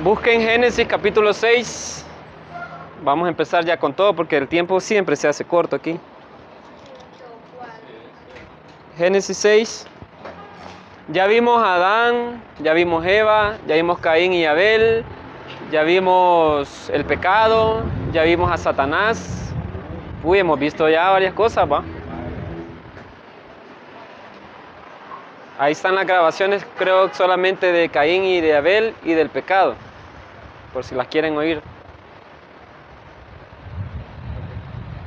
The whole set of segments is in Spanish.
Busquen Génesis capítulo 6. Vamos a empezar ya con todo porque el tiempo siempre se hace corto aquí. Génesis 6. Ya vimos a Adán, ya vimos Eva, ya vimos Caín y Abel, ya vimos el pecado, ya vimos a Satanás. Hemos visto ya varias cosas, ¿va? Ahí están las grabaciones, creo solamente de Caín y de Abel y del pecado, por si las quieren oír.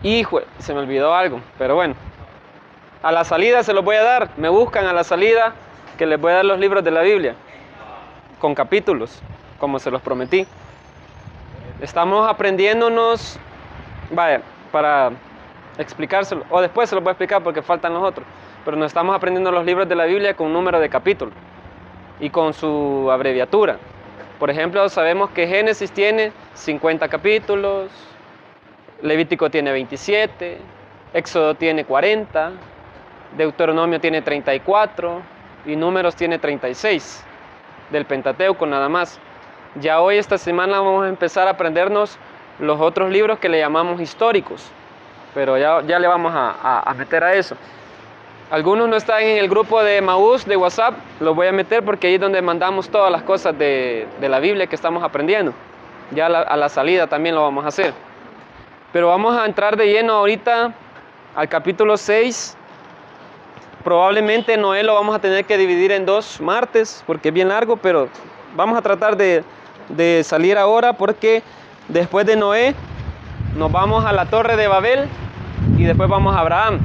Hijo, se me olvidó algo, pero bueno. A la salida se los voy a dar. Me buscan a la salida que les voy a dar los libros de la Biblia, con capítulos, como se los prometí. Estamos aprendiéndonos, vaya, para explicárselo, o después se los voy a explicar porque faltan los otros. Pero nos estamos aprendiendo los libros de la Biblia con número de capítulos y con su abreviatura. Por ejemplo, sabemos que Génesis tiene 50 capítulos, Levítico tiene 27, Éxodo tiene 40, Deuteronomio tiene 34 y Números tiene 36, del Pentateuco nada más. Ya hoy, esta semana, vamos a empezar a aprendernos los otros libros que le llamamos históricos, pero ya le vamos a meter a eso. Algunos no están en el grupo de Maús de WhatsApp, los voy a meter porque ahí es donde mandamos todas las cosas de la Biblia que estamos aprendiendo. Ya a la salida también lo vamos a hacer. Pero vamos a entrar de lleno ahorita al capítulo 6. Probablemente Noé lo vamos a tener que dividir en 2 martes porque es bien largo, pero vamos a tratar de salir ahora porque después de Noé nos vamos a la Torre de Babel y después vamos a Abraham.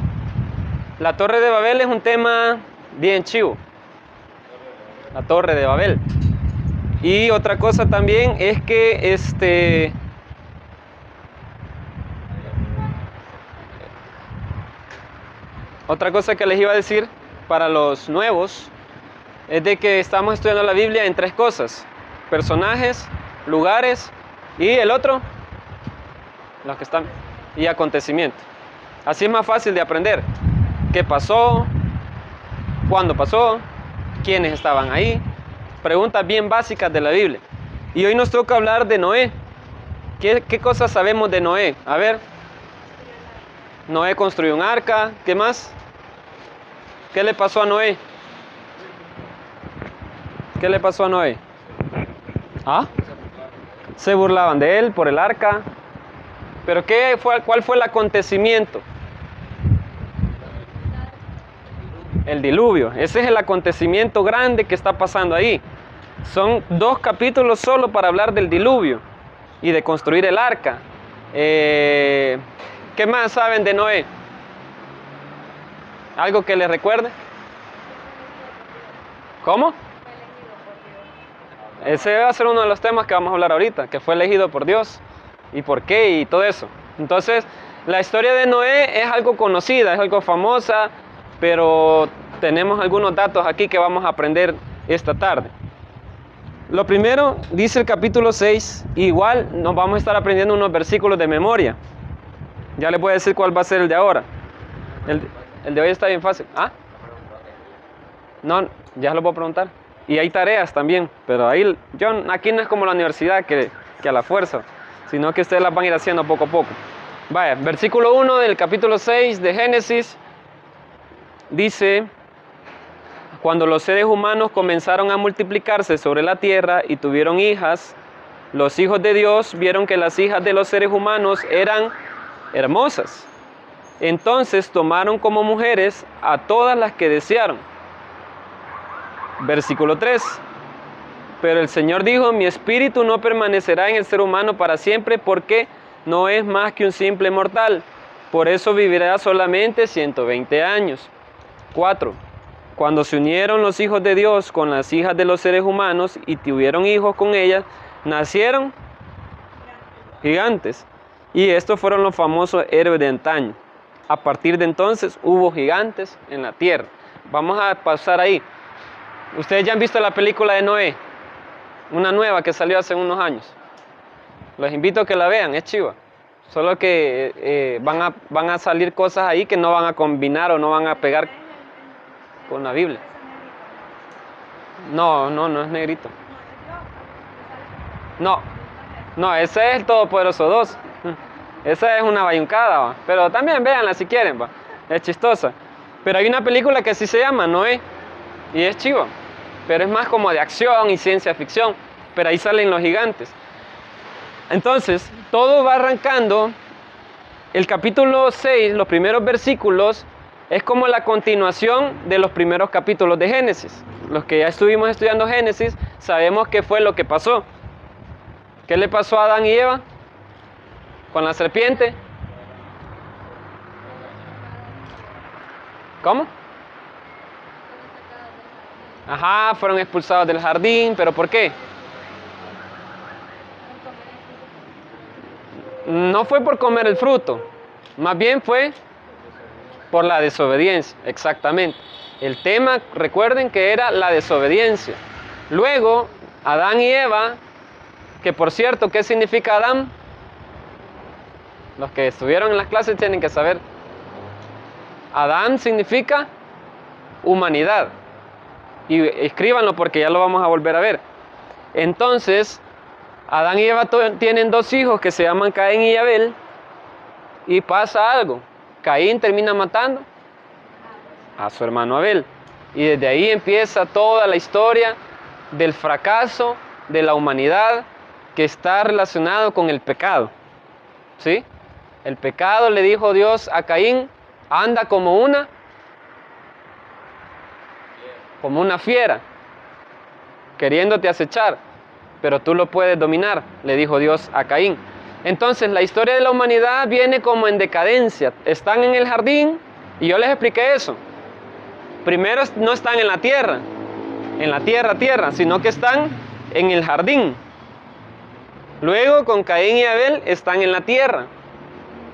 La Torre de Babel es un tema bien chivo. La Torre de Babel. Y otra cosa también es que otra cosa que les iba a decir para los nuevos es de que estamos estudiando la Biblia en 3 cosas: personajes, lugares y el otro, los que están, y acontecimientos. Así es más fácil de aprender. ¿Qué pasó? ¿Cuándo pasó? ¿Quiénes estaban ahí? Preguntas bien básicas de la Biblia. Y hoy nos toca hablar de Noé. ¿Qué cosas sabemos de Noé? A ver. Noé construyó un arca. ¿Qué más? ¿Qué le pasó a Noé? ¿Qué le pasó a Noé? ¿Ah? Se burlaban de él por el arca. ¿Pero cuál fue el acontecimiento? El diluvio. Ese es el acontecimiento grande que está pasando ahí. Son 2 capítulos solo para hablar del diluvio y de construir el arca. ¿Qué más saben de Noé? ¿Algo que les recuerde? ¿Cómo? Ese va a ser uno de los temas que vamos a hablar ahorita, que fue elegido por Dios y por qué y todo eso. Entonces, la historia de Noé es algo conocida, es algo famosa, pero tenemos algunos datos aquí que vamos a aprender esta tarde. Lo primero, dice el capítulo 6, igual nos vamos a estar aprendiendo unos versículos de memoria. Ya les voy a decir cuál va a ser el de ahora. El de hoy está bien fácil. ¿Ah? No, ya lo puedo preguntar. Y hay tareas también, pero ahí, aquí no es como la universidad que a la fuerza, sino que ustedes las van a ir haciendo poco a poco. Vaya, versículo 1 del capítulo 6 de Génesis dice: cuando los seres humanos comenzaron a multiplicarse sobre la tierra y tuvieron hijas, los hijos de Dios vieron que las hijas de los seres humanos eran hermosas. Entonces tomaron como mujeres a todas las que desearon. Versículo 3. Pero el Señor dijo: mi espíritu no permanecerá en el ser humano para siempre, porque no es más que un simple mortal. Por eso vivirá solamente 120 años. 4. Cuando se unieron los hijos de Dios con las hijas de los seres humanos y tuvieron hijos con ellas, nacieron gigantes. Y estos fueron los famosos héroes de antaño. A partir de entonces hubo gigantes en la tierra. Vamos a pasar ahí. Ustedes ya han visto la película de Noé, una nueva que salió hace unos años. Los invito a que la vean, es chiva. Solo que van a salir cosas ahí que no van a combinar o no van a pegar con la Biblia. No es negrito. No, no, ese es el Todopoderoso 2. Esa es una bayuncada, ¿va? Pero también véanla si quieren, ¿va? Es chistosa. Pero hay una película que sí se llama Noé y es chiva, pero es más como de acción y ciencia ficción, pero ahí salen los gigantes. Entonces, todo va arrancando. El capítulo 6, los primeros versículos, es como la continuación de los primeros capítulos de Génesis. Los que ya estuvimos estudiando Génesis, sabemos qué fue lo que pasó. ¿Qué le pasó a Adán y Eva con la serpiente? ¿Cómo? Ajá, fueron expulsados del jardín, ¿pero por qué? No fue por comer el fruto, más bien fue por la desobediencia, exactamente. El tema, recuerden que era la desobediencia. Luego, Adán y Eva, que por cierto, ¿qué significa Adán? Los que estuvieron en las clases tienen que saber. Adán significa humanidad. Y escríbanlo porque ya lo vamos a volver a ver. Entonces, Adán y Eva tienen dos hijos que se llaman Caín y Abel. Y pasa algo. Caín termina matando a su hermano Abel. Y desde ahí empieza toda la historia del fracaso de la humanidad que está relacionado con el pecado. ¿Sí? El pecado, le dijo Dios a Caín, anda como una fiera, queriéndote acechar, pero tú lo puedes dominar, le dijo Dios a Caín. Entonces la historia de la humanidad viene como en decadencia. Están en el jardín, y yo les expliqué eso. Primero no están en la tierra, sino que están en el jardín. Luego con Caín y Abel están en la tierra.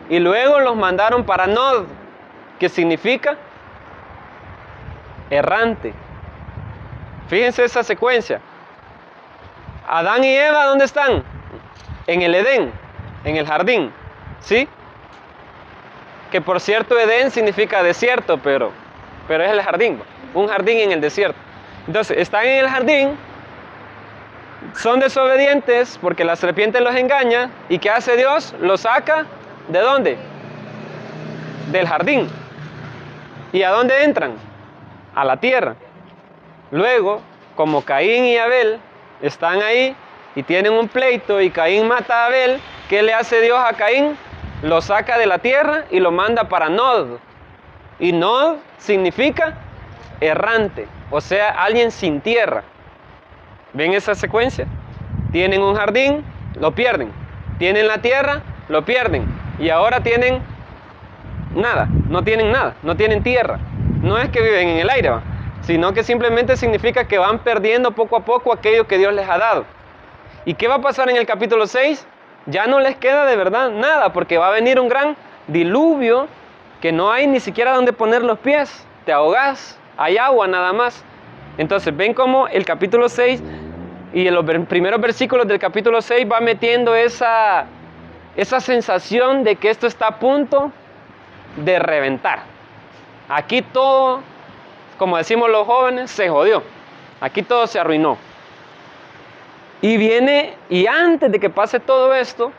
Y luego los mandaron para Nod, que significa errante. Fíjense esa secuencia. Adán y Eva, ¿dónde están? En el Edén, en el jardín, ¿sí? Que por cierto Edén significa desierto, pero es el jardín, un jardín en el desierto. Entonces, están en el jardín, son desobedientes porque la serpiente los engaña. ¿Y qué hace Dios? Los saca, ¿de dónde? Del jardín. ¿Y a dónde entran? A la tierra. Luego, como Caín y Abel están ahí y tienen un pleito y Caín mata a Abel, ¿qué le hace Dios a Caín? Lo saca de la tierra y lo manda para Nod. Y Nod significa errante, o sea, alguien sin tierra. ¿Ven esa secuencia? Tienen un jardín, lo pierden. Tienen la tierra, lo pierden. Y ahora tienen nada, no tienen tierra. No es que viven en el aire, ¿va? Sino que simplemente significa que van perdiendo poco a poco aquello que Dios les ha dado. ¿Y qué va a pasar en el capítulo 6? Ya no les queda de verdad nada, porque va a venir un gran diluvio que no hay ni siquiera donde poner los pies. Te ahogás, hay agua nada más. Entonces ven cómo el capítulo 6 y en los primeros versículos del capítulo 6 va metiendo esa sensación de que esto está a punto de reventar. Aquí todo, como decimos los jóvenes, se jodió. Aquí todo se arruinó. Y antes de que pase todo esto,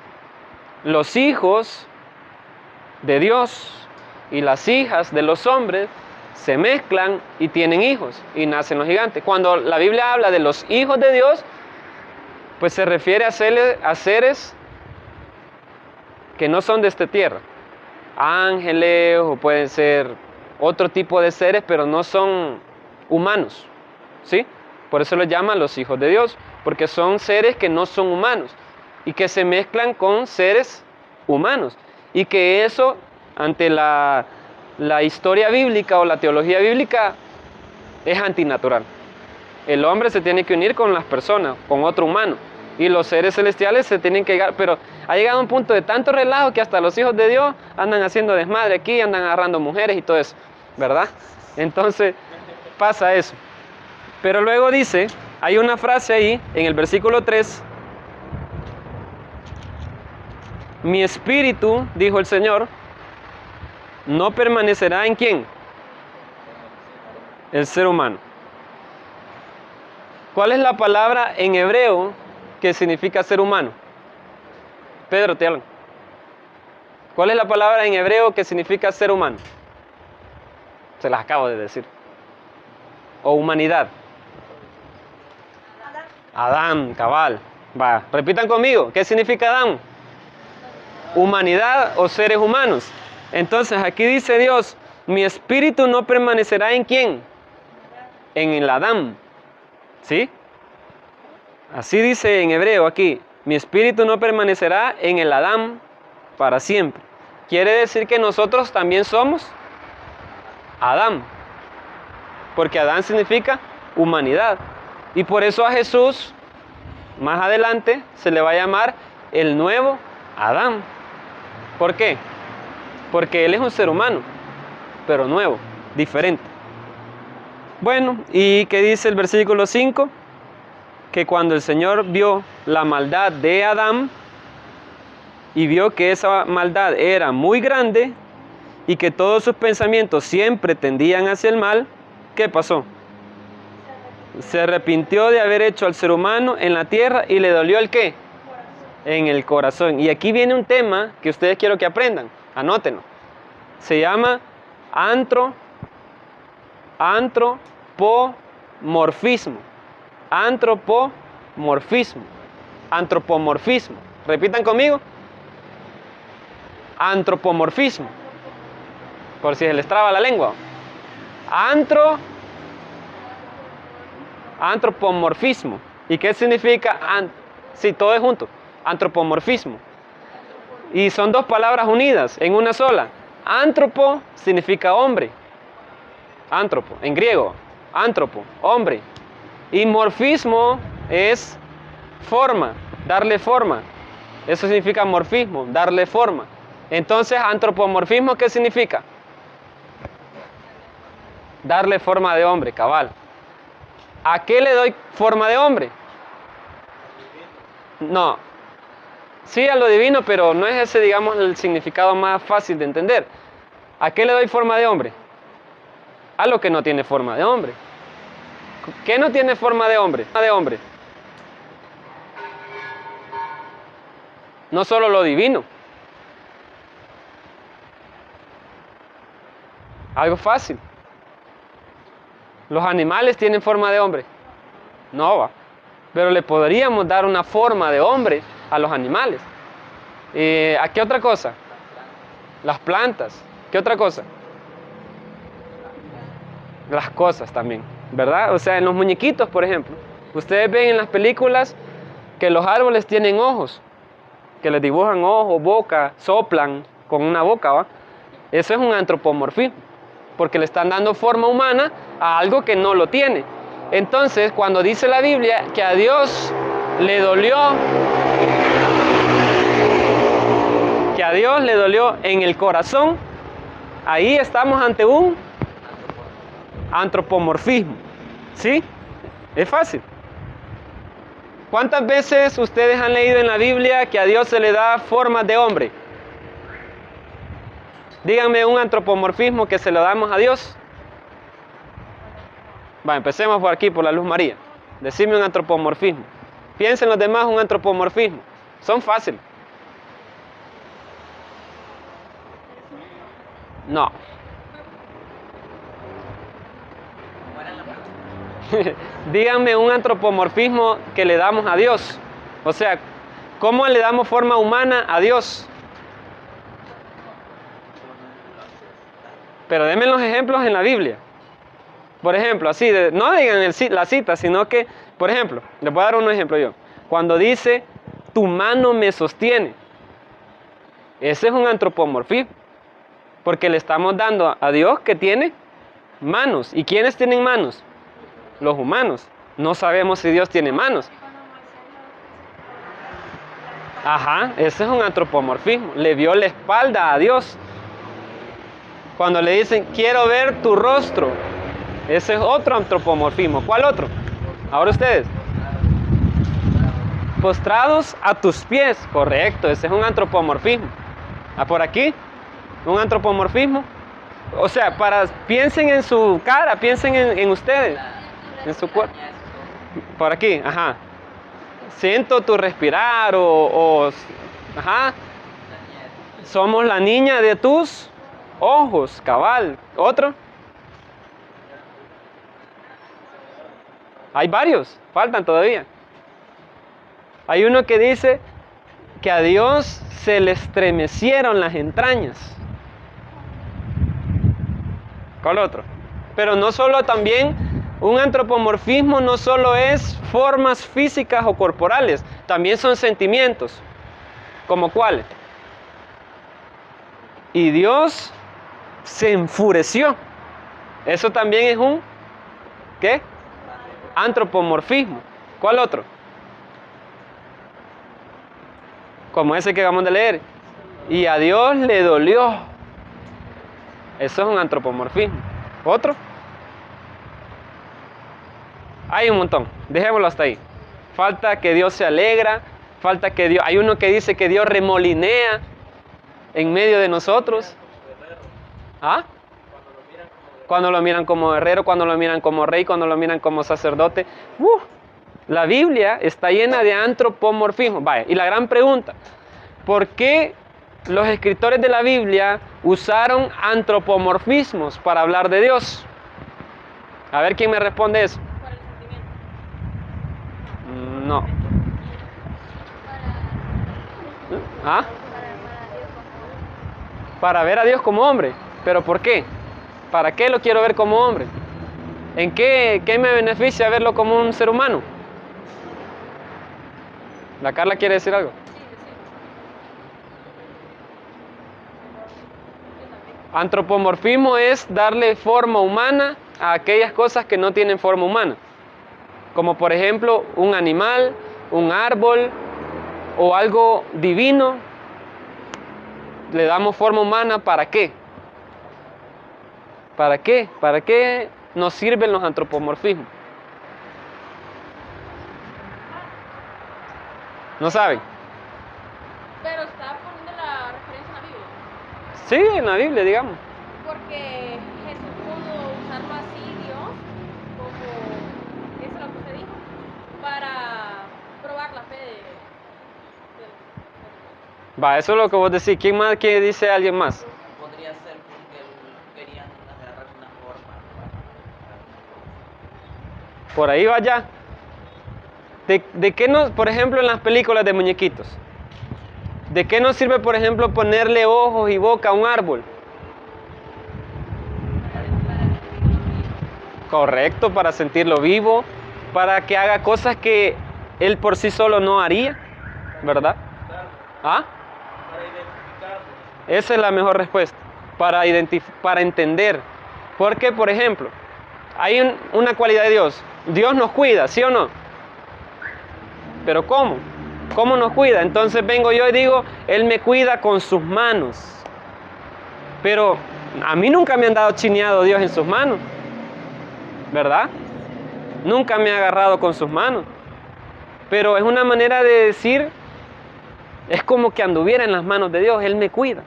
los hijos de Dios y las hijas de los hombres se mezclan y tienen hijos y nacen los gigantes. Cuando la Biblia habla de los hijos de Dios, pues se refiere a seres que no son de esta tierra. Ángeles o pueden ser otro tipo de seres, pero no son humanos, ¿sí? Por eso los llaman los hijos de Dios, porque son seres que no son humanos y que se mezclan con seres humanos. Y que eso, ante la historia bíblica o la teología bíblica, es antinatural. El hombre se tiene que unir con las personas, con otro humano. Y los seres celestiales se tienen que llegar, pero ha llegado un punto de tanto relajo que hasta los hijos de Dios andan haciendo desmadre aquí, andan agarrando mujeres y todo eso, ¿verdad? Entonces pasa eso. Pero luego dice, hay una frase ahí en el versículo 3, mi espíritu, dijo el Señor, no permanecerá en ¿quién? El ser humano. ¿Cuál es la palabra en hebreo que significa ser humano? Pedro, te hablan. ¿Cuál es la palabra en hebreo que significa ser humano? Se las acabo de decir. O humanidad. Adán, cabal. Va, repitan conmigo. ¿Qué significa Adán? Humanidad o seres humanos. Entonces aquí dice Dios, mi espíritu no permanecerá en ¿quién? En el Adán. ¿Sí? Así dice en hebreo aquí, mi espíritu no permanecerá en el Adán para siempre. Quiere decir que nosotros también somos Adán. Porque Adán significa humanidad. Y por eso a Jesús, más adelante, se le va a llamar el nuevo Adán. ¿Por qué? Porque Él es un ser humano, pero nuevo, diferente. Bueno, ¿y qué dice el versículo 5? Que cuando el Señor vio la maldad de Adán, y vio que esa maldad era muy grande, y que todos sus pensamientos siempre tendían hacia el mal, ¿qué pasó? Se arrepintió de haber hecho al ser humano en la tierra y le dolió ¿el qué? En el corazón. Y aquí viene un tema que ustedes quiero que aprendan, anótenlo. Se llama antropomorfismo. Antropomorfismo. Repitan conmigo. Antropomorfismo. Por si se les traba la lengua. Antropomorfismo. ¿Y qué significa? Sí, todo es junto. Antropomorfismo. Y son dos palabras unidas en una sola. Antropo significa hombre. Antropo, en griego. Antropo, hombre. Y morfismo es forma, darle forma. Eso significa morfismo, darle forma. Entonces, antropomorfismo, ¿qué significa? Darle forma de hombre, cabal. ¿A qué le doy forma de hombre? No. Sí, a lo divino, pero no es ese, digamos, el significado más fácil de entender. ¿A qué le doy forma de hombre? A lo que no tiene forma de hombre. ¿Qué no tiene forma de hombre? No solo lo divino. Algo fácil. ¿Los animales tienen forma de hombre? No va. Pero le podríamos dar una forma de hombre a los animales. ¿A qué otra cosa? Las plantas. ¿Qué otra cosa? Las cosas también, ¿verdad? O sea, en los muñequitos, por ejemplo. Ustedes ven en las películas que los árboles tienen ojos. Que les dibujan ojos, boca, soplan con una boca, ¿va? Eso es un antropomorfismo. Porque le están dando forma humana a algo que no lo tiene. Entonces, cuando dice la Biblia que a Dios le dolió, en el corazón, ahí estamos ante un antropomorfismo. ¿Sí? Es fácil. ¿Cuántas veces ustedes han leído en la Biblia que a Dios se le da forma de hombre? Díganme un antropomorfismo que se lo damos a Dios. Va, empecemos por aquí, por la Luz María. Decime un antropomorfismo. Piensen los demás un antropomorfismo. Son fáciles. No. Díganme un antropomorfismo que le damos a Dios. O sea, ¿cómo le damos forma humana a Dios? Pero denme los ejemplos en la Biblia. Por ejemplo, así, no digan la cita, sino que, por ejemplo, les voy a dar un ejemplo yo. Cuando dice, tu mano me sostiene. Ese es un antropomorfismo. Porque le estamos dando a Dios que tiene manos. ¿Y quiénes tienen manos? Los humanos. No sabemos si Dios tiene manos. Ajá, ese es un antropomorfismo. Le dio la espalda a Dios. Cuando le dicen, quiero ver tu rostro. Ese es otro antropomorfismo. ¿Cuál otro? Ahora ustedes. Postrados a tus pies. Correcto, ese es un antropomorfismo. ¿Por aquí? ¿Un antropomorfismo? O sea, piensen en su cara, piensen en ustedes. En su cuerpo. Por aquí, ajá. siento tu respirar ajá, somos la niña de tus ojos, cabal. ¿Otro? Hay varios, faltan todavía. Hay uno que dice que a Dios se le estremecieron las entrañas. ¿Cuál otro? Pero no solo también, un antropomorfismo no solo es formas físicas o corporales, también son sentimientos. ¿Como cuáles? Y Dios se enfureció. Eso también es un, ¿qué? Antropomorfismo. ¿Cuál otro? Como ese que acabamos de leer. Y a Dios le dolió. Eso es un antropomorfismo. ¿Otro? Hay un montón. Dejémoslo hasta ahí. Falta que Dios se alegra. Falta que Dios... Hay uno que dice que Dios remolinea en medio de nosotros. ¿Ah? Cuando lo miran como guerrero, cuando lo miran como rey, cuando lo miran como sacerdote. La Biblia está llena de antropomorfismo. Vaya, y la gran pregunta, ¿por qué los escritores de la Biblia usaron antropomorfismos para hablar de Dios? A ver quién me responde eso. Por el sentimiento. No. ¿Ah? Para ver a Dios como hombre. ¿Pero por qué? ¿Para qué lo quiero ver como hombre? ¿En qué me beneficia verlo como un ser humano? ¿La Carla quiere decir algo? Antropomorfismo es darle forma humana a aquellas cosas que no tienen forma humana. Como por ejemplo un animal, un árbol o algo divino. Le damos forma humana, ¿para qué? ¿Para qué? ¿Para qué nos sirven los antropomorfismos? ¿No saben? Pero está poniendo la referencia en la Biblia. Sí, en la Biblia, digamos. Porque Jesús pudo usarlo así, Dios, como eso es lo que usted dijo, para probar la fe de Va, eso es lo que vos decís. ¿Quién más? ¿Qué dice alguien más? Podría ser porque querían agarrar una forma. Por ahí vaya. ¿De qué nos, por ejemplo, en las películas de muñequitos? ¿De qué nos sirve, por ejemplo, ponerle ojos y boca a un árbol? Correcto, para sentirlo vivo, para que haga cosas que él por sí solo no haría, ¿verdad? ¿Ah? Para identificarlo. Esa es la mejor respuesta, para entender. Porque, por ejemplo, hay una cualidad de Dios. Dios nos cuida, ¿sí o no? ¿Pero cómo? ¿Cómo nos cuida? Entonces vengo yo y digo, Él me cuida con sus manos. Pero a mí nunca me han dado chineado Dios en sus manos, ¿verdad? Nunca me ha agarrado con sus manos. Pero es una manera de decir, es como que anduviera en las manos de Dios, Él me cuida,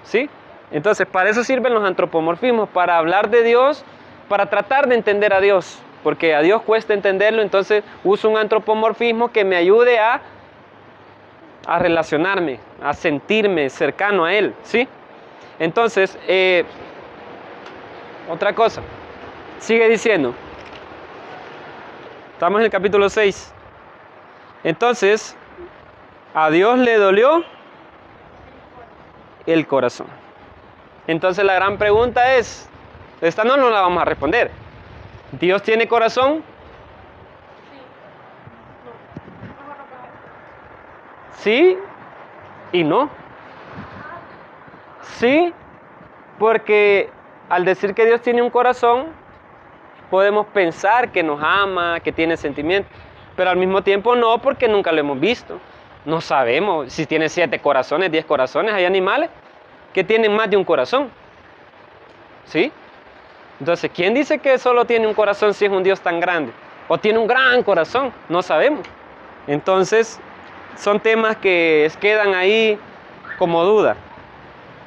¿sí? Entonces, para eso sirven los antropomorfismos, para hablar de Dios, para tratar de entender a Dios, porque a Dios cuesta entenderlo, entonces uso un antropomorfismo que me ayude a relacionarme, a sentirme cercano a Él, ¿sí? Entonces, otra cosa, sigue diciendo, estamos en el capítulo 6, entonces, a Dios le dolió el corazón. Entonces la gran pregunta es, esta no nos la vamos a responder. ¿Dios tiene corazón? Sí y no. Sí, porque al decir que Dios tiene un corazón, podemos pensar que nos ama, que tiene sentimientos, pero al mismo tiempo no, porque nunca lo hemos visto. No sabemos si tiene 7 corazones, 10 corazones. Hay animales que tienen más de un corazón, ¿sí? Entonces, ¿quién dice que solo tiene un corazón si es un Dios tan grande? ¿O tiene un gran corazón? No sabemos. Entonces, son temas que quedan ahí como duda.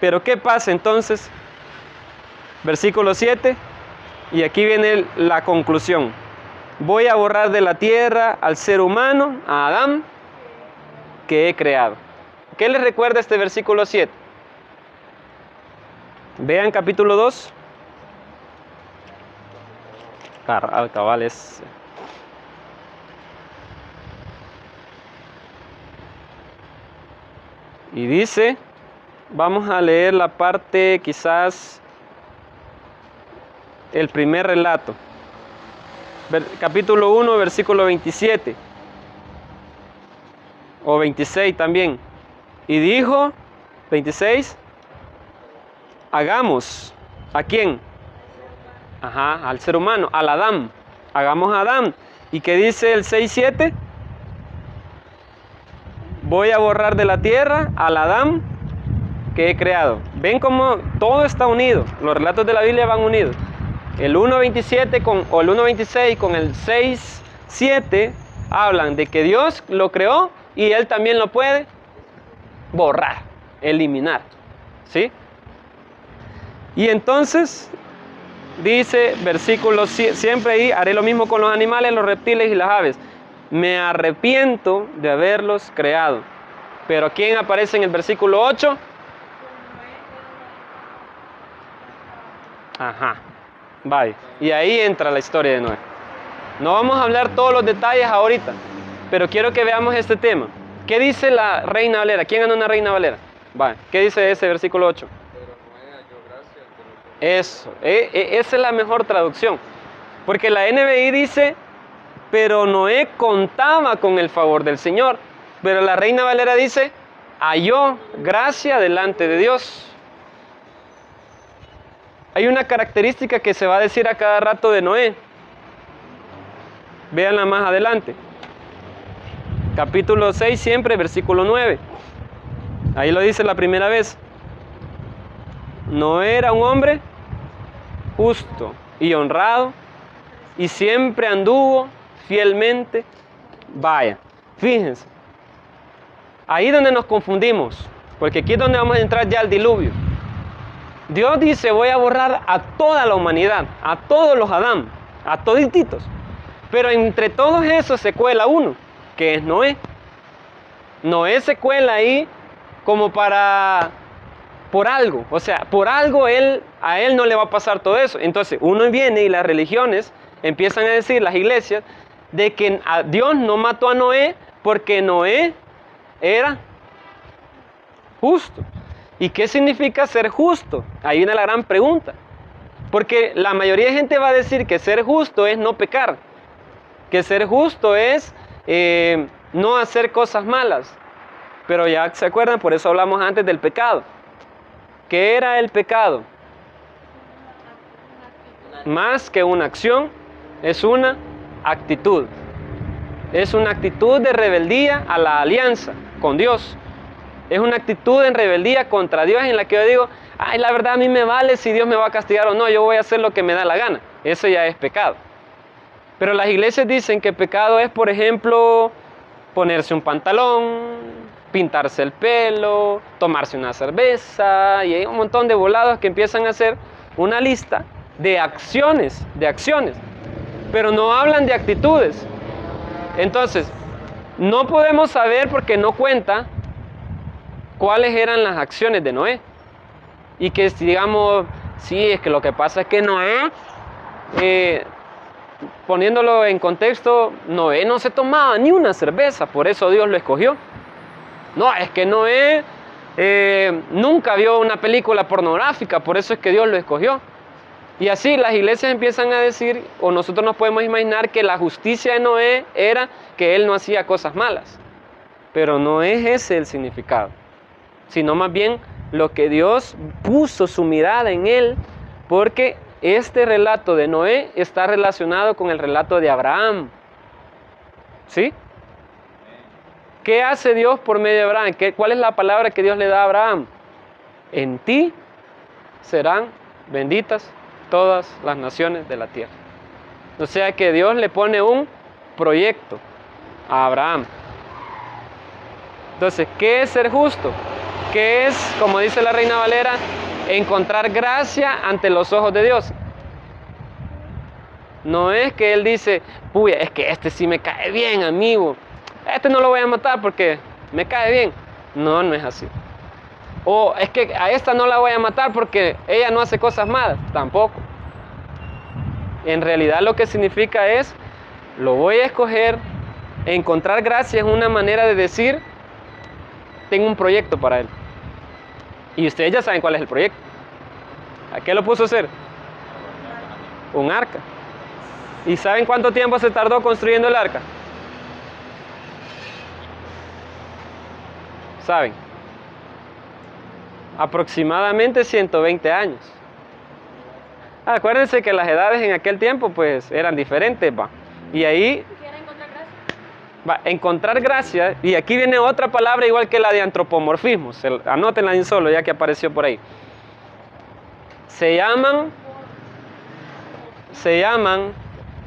Pero ¿qué pasa entonces? Versículo 7, y aquí viene la conclusión. voy a borrar de la tierra al ser humano, a Adán, que he creado. ¿Qué les recuerda este versículo 7? Vean capítulo 2. Cabales. Y dice, vamos a leer la parte, quizás, el primer relato. Capítulo 1, versículo 27. O 26 también. Y dijo, 26, hagamos. ¿A quién? Ajá, al ser humano, al Adán. Hagamos a Adán. ¿Y qué dice el 6:7? Voy a borrar de la tierra al Adán que he creado. ¿Ven cómo todo está unido? Los relatos de la Biblia van unidos. El 1:27 o el 1:26 con el 6:7 hablan de que Dios lo creó y Él también lo puede borrar, eliminar. ¿Sí? Y entonces dice, versículo siempre ahí, haré lo mismo con los animales, los reptiles y las aves. Me arrepiento de haberlos creado. Pero ¿quién aparece en el versículo 8? Ajá, vaya. Y ahí entra la historia de Noé. No vamos a hablar todos los detalles ahorita, pero quiero que veamos este tema. ¿Qué dice la Reina Valera? ¿Quién anda una Reina Valera? Vaya, ¿qué dice ese versículo 8? Eso, esa es la mejor traducción. Porque la NBI dice, pero Noé contaba con el favor del Señor. Pero la Reina Valera dice, halló gracia delante de Dios. Hay una característica que se va a decir a cada rato de Noé. Véanla más adelante. Capítulo 6 siempre, versículo 9. Ahí lo dice la primera vez. Noé era un hombre justo y honrado, y siempre anduvo fielmente. Vaya, fíjense. Ahí donde nos confundimos, porque aquí es donde vamos a entrar ya al diluvio. Dios dice, voy a borrar a toda la humanidad, a todos los Adán, a todititos. Pero entre todos esos se cuela uno, que es Noé. Noé se cuela ahí como por algo, o sea, por algo a él no le va a pasar todo eso. Entonces uno viene y las religiones empiezan a decir, las iglesias, de que Dios no mató a Noé porque Noé era justo. ¿Y qué significa ser justo? Ahí viene la gran pregunta. Porque la mayoría de gente va a decir que ser justo es no pecar, que ser justo es no hacer cosas malas. Pero ya se acuerdan, por eso hablamos antes del pecado. ¿Qué era el pecado? Más que una acción, es una actitud. Es una actitud de rebeldía a la alianza con Dios. Es una actitud en rebeldía contra Dios en la que yo digo, ay, la verdad a mí me vale si Dios me va a castigar o no, yo voy a hacer lo que me da la gana. Eso ya es pecado. Pero las iglesias dicen que pecado es, por ejemplo, ponerse un pantalón, pintarse el pelo, tomarse una cerveza, y hay un montón de volados que empiezan a hacer una lista de acciones, pero no hablan de actitudes. Entonces, no podemos saber porque no cuenta cuáles eran las acciones de Noé. Y que digamos, sí, es que lo que pasa es que Noé, poniéndolo en contexto, Noé no se tomaba ni una cerveza, por eso Dios lo escogió. No, es que Noé nunca vio una película pornográfica, por eso es que Dios lo escogió. Y así las iglesias empiezan a decir, o nosotros nos podemos imaginar que la justicia de Noé era que él no hacía cosas malas. Pero no es ese el significado, sino más bien lo que Dios puso su mirada en él, porque este relato de Noé está relacionado con el relato de Abraham. ¿Sí? ¿Qué hace Dios por medio de Abraham? ¿Cuál es la palabra que Dios le da a Abraham? En ti serán benditas todas las naciones de la tierra. O sea que Dios le pone un proyecto a Abraham. Entonces, ¿qué es ser justo? ¿Qué es, como dice la Reina Valera, encontrar gracia ante los ojos de Dios? No es que él dice, puya, es que este sí me cae bien, amigo. Este no lo voy a matar porque me cae bien. No, no es así. O es que a esta no la voy a matar porque ella no hace cosas malas. Tampoco. En realidad lo que significa es, lo voy a escoger. Encontrar gracia es una manera de decir, tengo un proyecto para él. Y ustedes ya saben cuál es el proyecto. ¿A qué lo puso a hacer? Un arca. ¿Y saben cuánto tiempo se tardó construyendo el arca? ¿Saben? Aproximadamente 120 años. Acuérdense que las edades en aquel tiempo pues eran diferentes, va. Y ahí ¿Quiere encontrar gracia? va, encontrar gracia, y aquí viene otra palabra igual que la de antropomorfismo. Anótenla en solo ya que apareció por ahí. Se llaman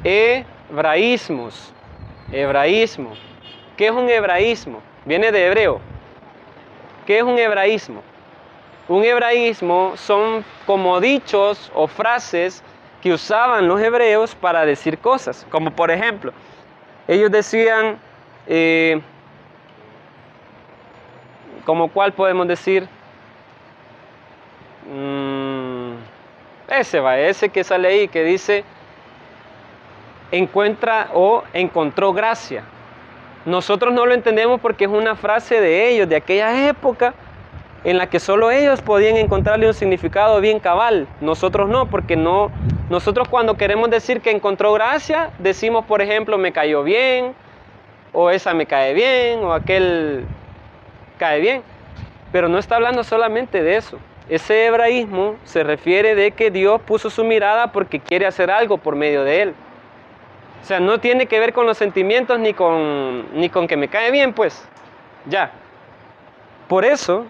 hebraísmos. Hebraísmo. ¿Qué es un hebraísmo? Viene de hebreo. ¿Qué es un hebraísmo? Un hebraísmo son como dichos o frases que usaban los hebreos para decir cosas. Como por ejemplo, ellos decían, ¿como cuál podemos decir? Ese que sale ahí, que dice, encuentra o encontró gracia. Nosotros no lo entendemos porque es una frase de ellos, de aquella época, en la que solo ellos podían encontrarle un significado bien cabal. Nosotros no, porque no. Nosotros cuando queremos decir que encontró gracia, decimos, por ejemplo, me cayó bien, o esa me cae bien, o aquel cae bien. Pero no está hablando solamente de eso. Ese hebraísmo se refiere de que Dios puso su mirada porque quiere hacer algo por medio de él. O sea, no tiene que ver con los sentimientos ni con que me cae bien, pues. Ya. Por eso,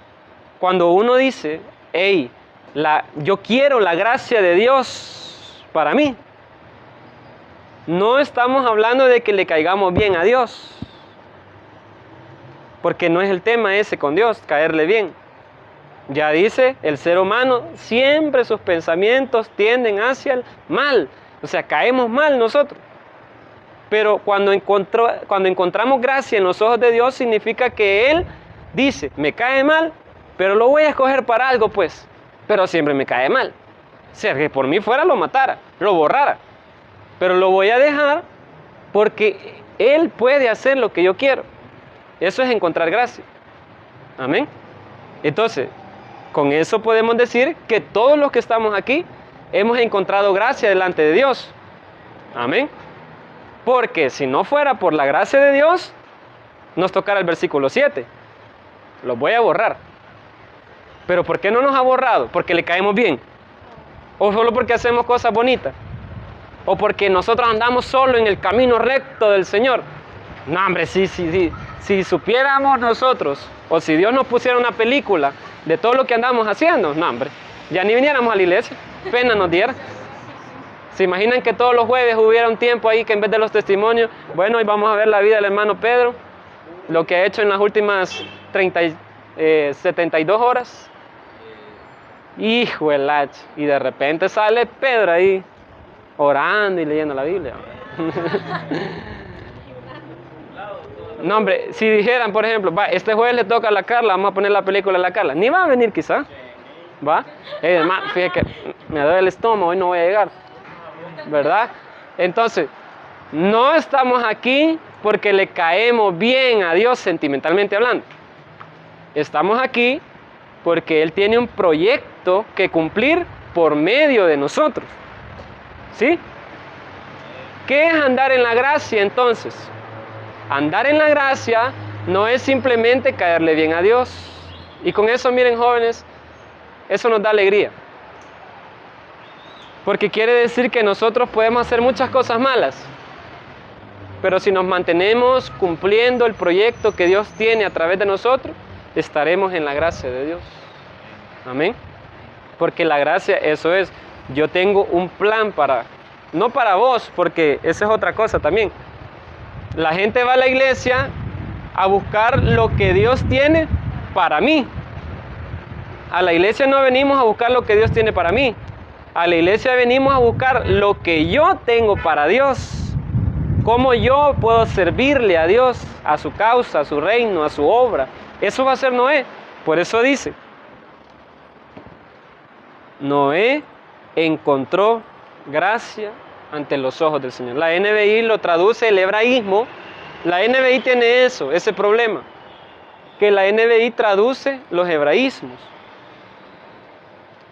cuando uno dice, hey, yo quiero la gracia de Dios para mí, no estamos hablando de que le caigamos bien a Dios. Porque no es el tema ese con Dios, caerle bien. Ya dice, el ser humano siempre sus pensamientos tienden hacia el mal. O sea, caemos mal nosotros. Pero cuando encontramos gracia en los ojos de Dios, significa que Él dice, me cae mal, pero lo voy a escoger para algo, pues. Pero siempre me cae mal. O sea, que por mí fuera lo matara, lo borrara. Pero lo voy a dejar porque Él puede hacer lo que yo quiero. Eso es encontrar gracia. Amén. Entonces, con eso podemos decir que todos los que estamos aquí hemos encontrado gracia delante de Dios. Amén. Porque si no fuera por la gracia de Dios, nos tocara el versículo 7. Los voy a borrar. ¿Pero por qué no nos ha borrado? ¿Porque le caemos bien? ¿O solo porque hacemos cosas bonitas? ¿O porque nosotros andamos solo en el camino recto del Señor? No, hombre, si supiéramos nosotros, o si Dios nos pusiera una película de todo lo que andamos haciendo, no, hombre, ya ni viniéramos a la iglesia, pena nos diera. ¿Se imaginan que todos los jueves hubiera un tiempo ahí que en vez de los testimonios, bueno, hoy vamos a ver la vida del hermano Pedro, lo que ha hecho en las últimas 72 horas? Hijo el H. Y de repente sale Pedro ahí, orando y leyendo la Biblia. No, hombre, si dijeran, por ejemplo, va, este jueves le toca a la Carla, vamos a poner la película a la Carla, ni va a venir quizá, ¿va? Hermano, fíjate que me duele el estómago, hoy no voy a llegar, ¿verdad? Entonces, no estamos aquí porque le caemos bien a Dios sentimentalmente hablando. Estamos aquí porque Él tiene un proyecto que cumplir por medio de nosotros. ¿Sí? ¿Qué es andar en la gracia entonces? Andar en la gracia no es simplemente caerle bien a Dios. Y con eso, miren jóvenes, eso nos da alegría. Porque quiere decir que nosotros podemos hacer muchas cosas malas. Pero si nos mantenemos cumpliendo el proyecto que Dios tiene a través de nosotros, estaremos en la gracia de Dios. Amén. Porque la gracia, eso es, yo tengo un plan no para vos, porque esa es otra cosa también. La gente va a la iglesia a buscar lo que Dios tiene para mí. A la iglesia no venimos a buscar lo que Dios tiene para mí. A la iglesia venimos a buscar lo que yo tengo para Dios. Cómo yo puedo servirle a Dios, a su causa, a su reino, a su obra. Eso va a ser Noé. Por eso dice, Noé encontró gracia ante los ojos del Señor. La NBI lo traduce el hebraísmo. La NBI tiene eso, ese problema, que la NBI traduce los hebraísmos.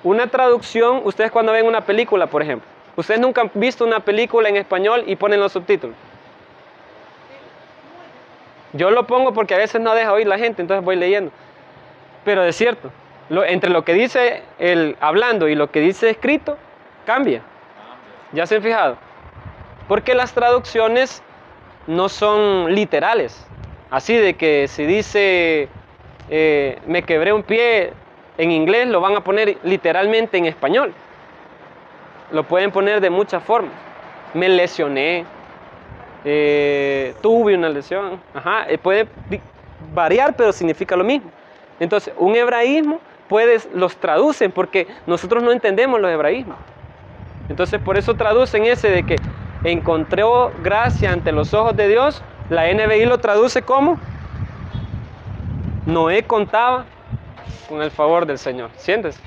Una traducción, ustedes cuando ven una película, por ejemplo, ustedes nunca han visto una película en español y ponen los subtítulos. Yo lo pongo porque a veces no deja oír la gente, entonces voy leyendo. Pero es cierto, entre lo que dice el hablando y lo que dice escrito, cambia. ¿Ya se han fijado? Porque las traducciones no son literales. Así de que si dice me quebré un pie en inglés, lo van a poner literalmente en español. Lo pueden poner de muchas formas. Me lesioné, tuve una lesión. Ajá, puede variar, pero significa lo mismo. Entonces, un hebraísmo los traducen porque nosotros no entendemos los hebraísmos. Entonces, por eso traducen ese de que encontró gracia ante los ojos de Dios. La NBI lo traduce como Noé contaba con el favor del Señor. ¿Sientes?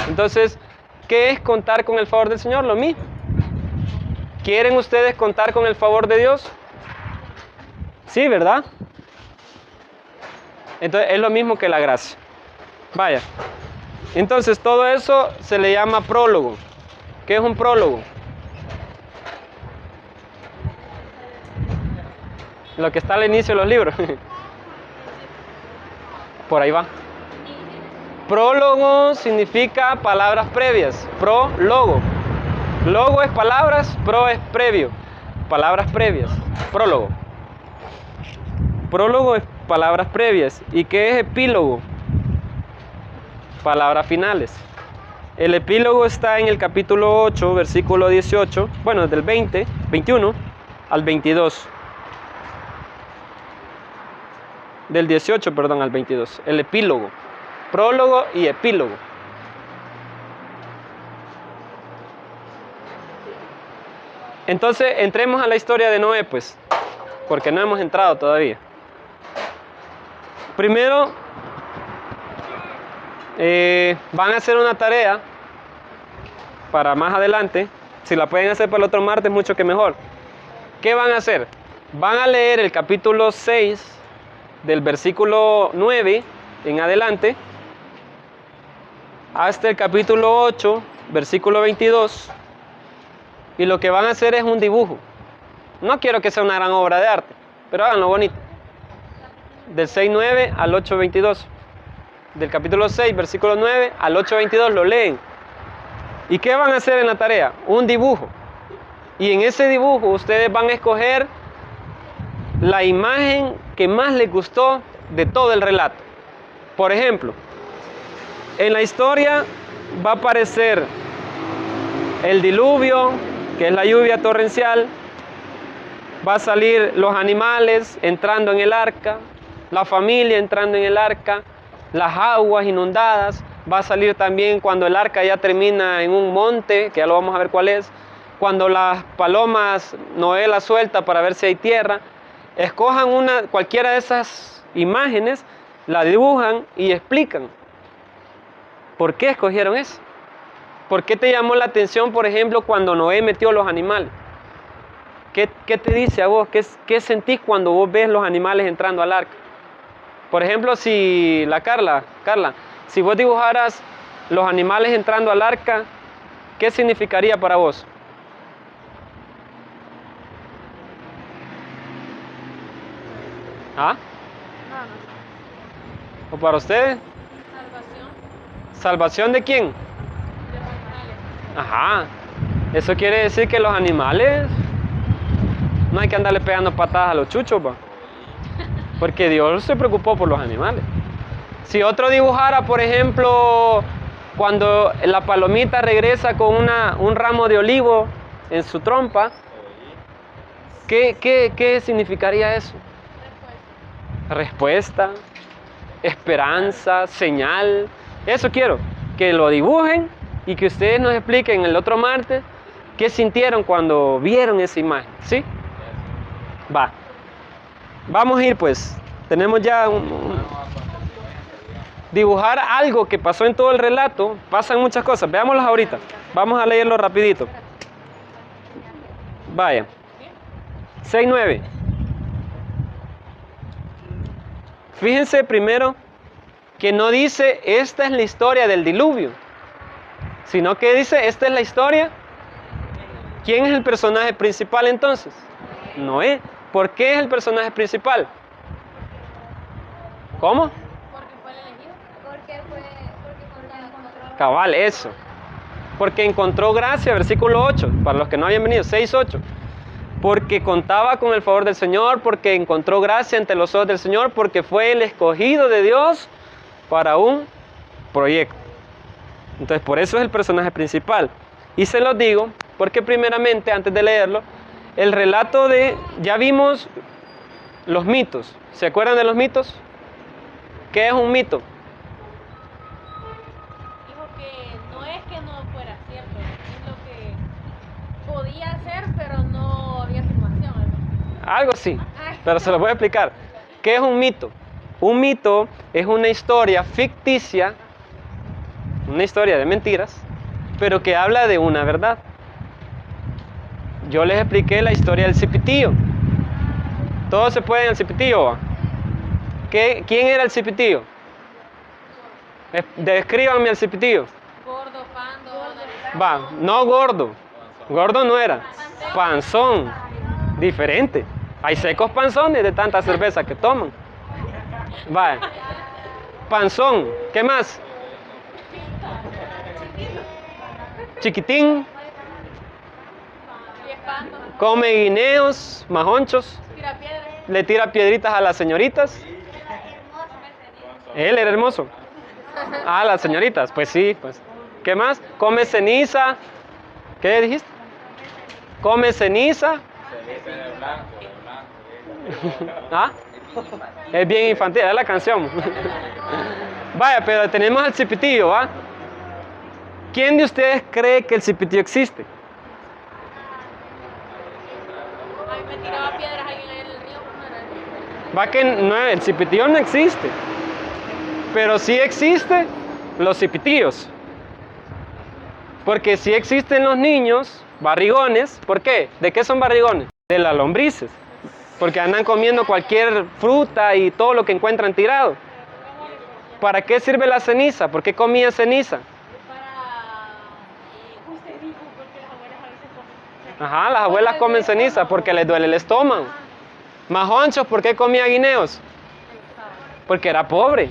Entonces, ¿qué es contar con el favor del Señor? Lo mismo. ¿Quieren ustedes contar con el favor de Dios? Sí, ¿verdad? Entonces, es lo mismo que la gracia. Vaya. Entonces, todo eso se le llama prólogo. ¿Qué es un prólogo? Lo que está al inicio de los libros. Por ahí va. Prólogo significa palabras previas. Prólogo. Logo es palabras, pro es previo. Palabras previas. Prólogo. Prólogo es palabras previas. ¿Y qué es epílogo? Palabras finales. El epílogo está en el capítulo 8, versículo 18. Bueno, del 21 al 22. Del 18, perdón, al 22. El epílogo. Prólogo y epílogo. Entonces, entremos a la historia de Noé, pues, porque no hemos entrado todavía. Primero, van a hacer una tarea para más adelante. Si la pueden hacer para el otro martes, mucho que mejor. ¿Qué van a hacer? Van a leer el capítulo 6, del versículo 9 en adelante, hasta el capítulo 8, versículo 22. Y lo que van a hacer es un dibujo. No quiero que sea una gran obra de arte, pero háganlo bonito. Del 6:9 al 8:22. Del capítulo 6, versículo 9 al 8:22 lo leen. ¿Y qué van a hacer en la tarea? Un dibujo. Y en ese dibujo ustedes van a escoger la imagen que más les gustó de todo el relato. Por ejemplo, en la historia va a aparecer el diluvio, que es la lluvia torrencial. Va a salir los animales entrando en el arca, la familia entrando en el arca, las aguas inundadas. Va a salir también cuando el arca ya termina en un monte, que ya lo vamos a ver cuál es. Cuando las palomas, Noé las suelta para ver si hay tierra. Escojan cualquiera de esas imágenes, la dibujan y explican por qué escogieron eso. ¿Por qué te llamó la atención, por ejemplo, cuando Noé metió los animales? ¿Qué te dice a vos? ¿Qué sentís cuando vos ves los animales entrando al arca? Por ejemplo, si Carla, si vos dibujaras los animales entrando al arca, ¿qué significaría para vos? ¿Ah? ¿O para ustedes? Salvación. ¿Salvación de quién? De los animales. Ajá. Eso quiere decir que los animales no hay que andarle pegando patadas a los chuchos, ¿va? Porque Dios se preocupó por los animales. Si otro dibujara, por ejemplo, cuando la palomita regresa con un ramo de olivo en su trompa, ¿qué significaría eso? Respuesta, esperanza, señal. Eso quiero, que lo dibujen y que ustedes nos expliquen el otro martes qué sintieron cuando vieron esa imagen, ¿sí? Va. Vamos a ir pues. Tenemos ya dibujar algo que pasó en todo el relato. Pasan muchas cosas. Veámoslas ahorita. Vamos a leerlo rapidito. Vaya. 6:9. Fíjense primero que no dice esta es la historia del diluvio, sino que dice esta es la historia. ¿Quién es el personaje principal entonces? Noé. ¿Por qué es el personaje principal? ¿Cómo? Porque fue el elegido. Porque Cabal, eso. Porque encontró gracia, versículo 8, para los que no habían venido, 6:8. Porque contaba con el favor del Señor, porque encontró gracia ante los ojos del Señor, porque fue el escogido de Dios para un proyecto. Entonces, por eso es el personaje principal. Y se los digo, porque primeramente, antes de leerlo, el relato ya vimos los mitos. ¿Se acuerdan de los mitos? ¿Qué es un mito? Dijo que no es que no fuera cierto, es lo que podía ser, pero no había afirmación. Algo así, pero se lo voy a explicar. ¿Qué es un mito? Un mito es una historia ficticia, una historia de mentiras, pero que habla de una verdad. Yo les expliqué la historia del cipitío. Todo se puede en el cipitío, ¿va? ¿Quién era el cipitío? Descríbanme al cipitío. Gordo, pando, Va, no gordo. Gordo no era. Panzón. Diferente. Hay secos panzones de tanta cerveza que toman. Va. Panzón. ¿Qué más? Chiquitín. y pando, Come guineos, majonchos. tira piedras. Le tira piedritas a las señoritas. Él era hermoso. Ah, las señoritas. Pues sí, pues. ¿Qué más? Come ceniza. ¿Qué dijiste? Come ceniza. ¿Ah? Es bien infantil, es la canción. Vaya, pero tenemos al cipitío, ¿va? ¿Quién de ustedes cree que el cipitío existe? A mí me tiraba piedras ahí en el río. ¿No era? Va que no, el cipitío no existe. Pero sí existen los cipitíos. Porque sí existen los niños barrigones. ¿Por qué? ¿De qué son barrigones? De las lombrices. Porque andan comiendo cualquier fruta y todo lo que encuentran tirado. ¿Para qué sirve la ceniza? ¿Por qué comía ceniza? Usted dijo porque las abuelas a veces comen. Ajá, las abuelas comen ceniza porque les duele el estómago. Majonchos, ¿por qué comía guineos? Porque era pobre.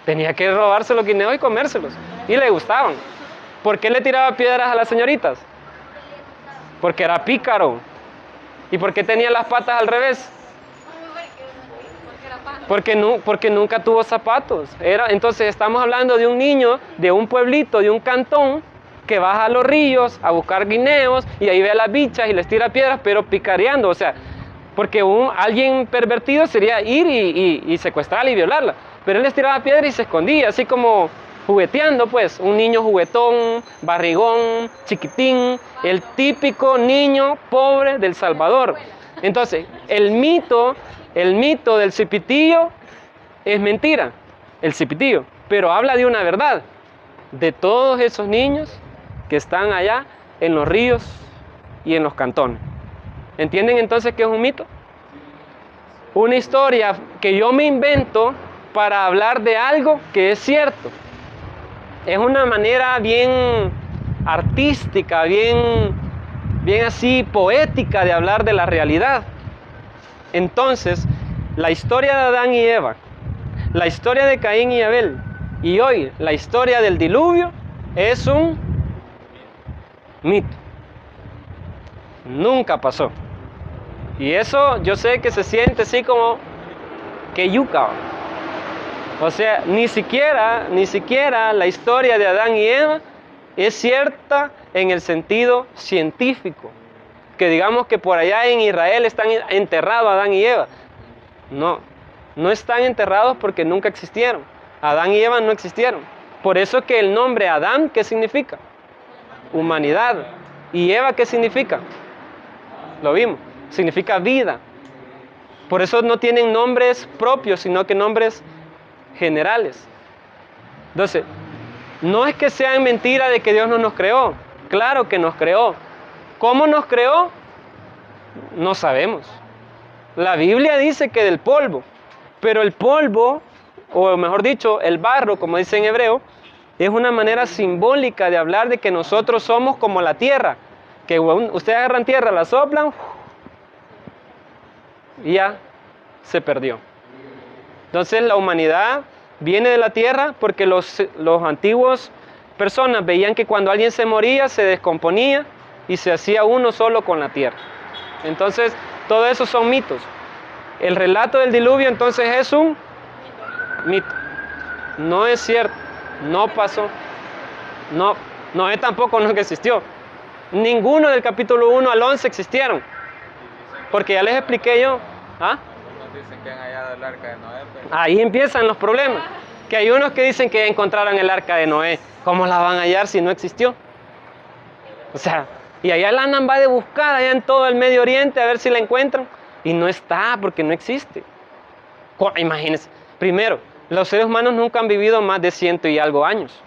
Tenía que robarse los guineos y comérselos. Y le gustaban. ¿Por qué le tiraba piedras a las señoritas? Porque era pícaro. ¿Y por qué tenía las patas al revés? Porque era pando. Porque nunca tuvo zapatos. Entonces estamos hablando de un niño, de un pueblito, de un cantón, que baja a los ríos a buscar guineos y ahí ve a las bichas y les tira piedras, pero picareando. O sea, porque alguien pervertido sería ir y secuestrarla y violarla. Pero él les tiraba piedras y se escondía, así como jugueteando, pues. Un niño juguetón, barrigón, chiquitín, el típico niño pobre del Salvador. Entonces, el mito del cipitío es mentira, el cipitío, pero habla de una verdad, de todos esos niños que están allá en los ríos y en los cantones. ¿Entienden entonces qué es un mito? Una historia que yo me invento para hablar de algo que es cierto. Es una manera bien artística, bien así poética de hablar de la realidad. Entonces, la historia de Adán y Eva, la historia de Caín y Abel, y hoy la historia del diluvio es un mito. Nunca pasó. Y eso yo sé que se siente así como que yuca. O sea, ni siquiera la historia de Adán y Eva es cierta en el sentido científico. Que digamos que por allá en Israel están enterrados Adán y Eva. No están enterrados porque nunca existieron. Adán y Eva no existieron. Por eso que el nombre Adán, ¿qué significa? Humanidad. ¿Y Eva qué significa? Lo vimos. Significa vida. Por eso no tienen nombres propios, sino que nombres generales. Entonces, no es que sean mentira de que Dios no nos creó. Claro que nos creó. ¿Cómo nos creó? No sabemos. La Biblia dice que del polvo. Pero el polvo, o mejor dicho, el barro, como dice en hebreo, es una manera simbólica de hablar de que nosotros somos como la tierra. Que ustedes agarran tierra, la soplan y ya se perdió. Entonces la humanidad viene de la tierra porque los antiguos personas veían que cuando alguien se moría se descomponía y se hacía uno solo con la tierra. Entonces todo eso son mitos. El relato del diluvio entonces es un mito. No es cierto, no pasó. Noé tampoco nunca existió. Ninguno del capítulo 1 al 11 existieron. Porque ya les expliqué yo. ¿Ah? Unos dicen que han hallado el arca de Noé, pero... Ahí empiezan los problemas. Que hay unos que dicen que encontraron el arca de Noé. ¿Cómo la van a hallar si no existió? O sea, y allá la andan va de buscar allá en todo el Medio Oriente a ver si la encuentran. Y no está porque no existe. Imagínense. Primero, los seres humanos nunca han vivido más de 100 y algo años.